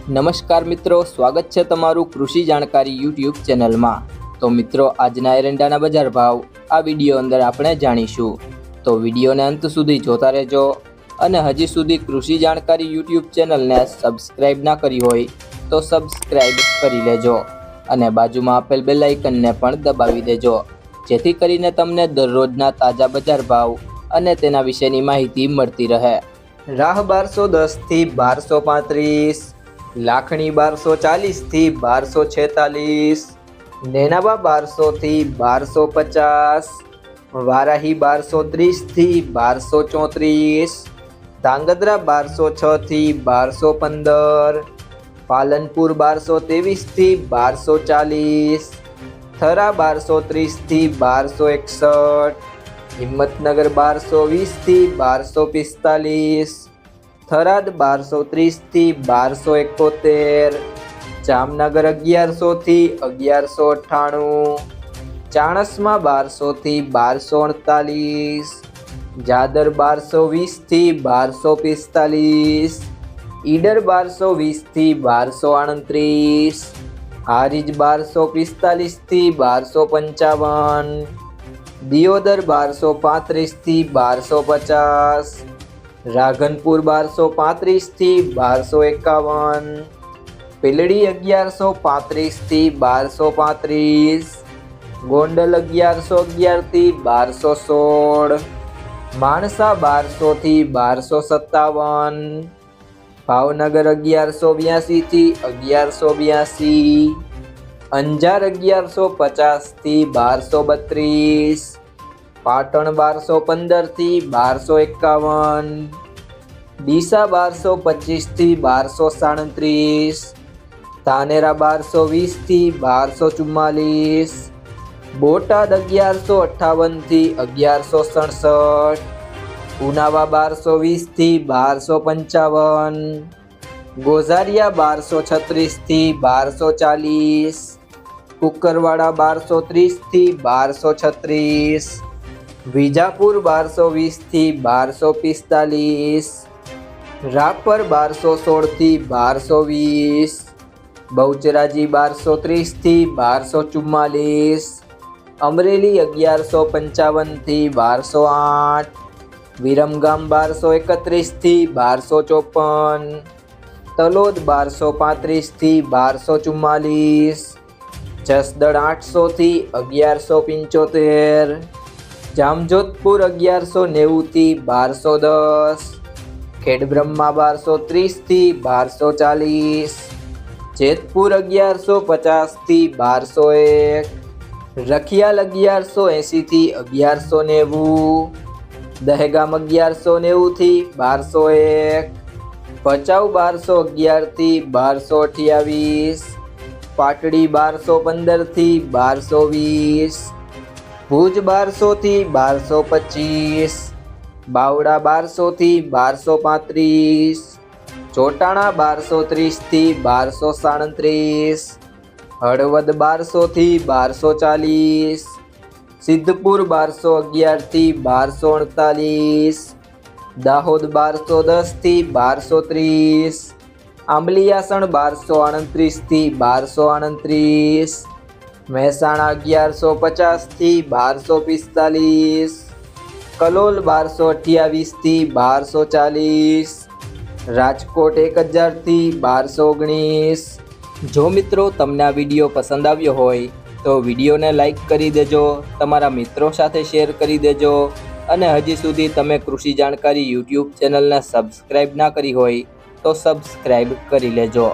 નમસ્કાર મિત્રો, સ્વાગત છે તમારું કૃષિ જાણકારી યુટ્યુબ ચેનલમાં। તો મિત્રો, આજના એરંડાના બજાર ભાવ આ વિડીયો અંદર આપણે જાણીશું, તો વિડીયોને અંત સુધી જોતા રહેજો। અને હજી સુધી કૃષિ જાણકારી યુટ્યુબ ચેનલને સબસ્ક્રાઇબ ના કરી હોય તો સબસ્ક્રાઇબ કરી લેજો અને બાજુમાં આપેલ બેલ આઇકનને પણ દબાવી દેજો, જેથી કરીને તમને દરરોજના તાજા બજાર ભાવ અને તેના વિશેની માહિતી મળતી રહે। રાહ 1210 થી 1235, લાખણી 1240 થી 1246, નેનાબા 1200 થી 1250, વારાહી 1230 થી 1234, ધાંગધ્રા 1206 થી 1215, પાલનપુર 1223 થી 1240, થરા 1230 થી 1261, હિંમતનગર 1220 થી 1245, થરાદ 1230 થી 1271, જામનગર 1100 થી 1198, ચાણસ્મા 1200 થી 1248, જાદર 1220 થી 1245, ઈડર 1220 થી 1238, હારીજ 1245 થી 1255, દિયોદર 1235 થી 1250, રાધનપુર 1235 થી 1251, પીલડી 1135 થી 1235, ગોંડલ 1111 થી 1216, માણસા 1200 થી 1257, ભાવનગર 1182 થી 1182, અંજાર 1150 થી 1232, પાટણ 1215 થી 1251, ડીસા 1225 થી 1237, ધાનેરા 1220 થી 1244, બોટાદ 1158 થી 1167, ઉનાવા 1220 થી 1255, ગોઝારિયા 1236 થી 1240, કુકરવાડા 1230 થી 1236, વિજાપુર 1220 થી 1245, રાપર 1216 થી 1220, બહુચરાજી 1230 થી 1244, અમરેલી 1155 થી 1208, વિરમગામ 1231 થી 1254, તલોદ 1235 થી 1244, જસદણ 800 થી 1175, જામજોધપુર 1190 થી 1210, ખેડબ્રહ્મા 1230 થી 1240, જેતપુર 1150 થી 1201, રખિયાલ 1180 થી 1190, દહેગામ 1190 થી 1201, ભચાઉ 1211 થી 1228, પાટડી 1215 થી 1220, ભુજ 1200 થી 1225, બાવડા 1200 થી 1235, ચોટાણા 1230 થી 1237, હળવદ 1200 થી 1240, સિદ્ધપુર 1211 થી 1248, દાહોદ 1210 થી 1230, આંબલિયાસણ 1229 થી 1229, મહેસાણા 1150 થી 1245, કલોલ 1228 થી 1240, રાજકોટ 1000 થી 1219। જો મિત્રો, તમને આ વિડીયો પસંદ આવ્યો હોય તો વિડીયોને લાઈક કરી દેજો, તમારા મિત્રો સાથે શેર કરી દેજો અને હજી સુધી તમે કૃષિ જાણકારી યુટ્યુબ ચેનલને સબસ્ક્રાઈબ ના કરી હોય તો સબસ્ક્રાઈબ કરી લેજો।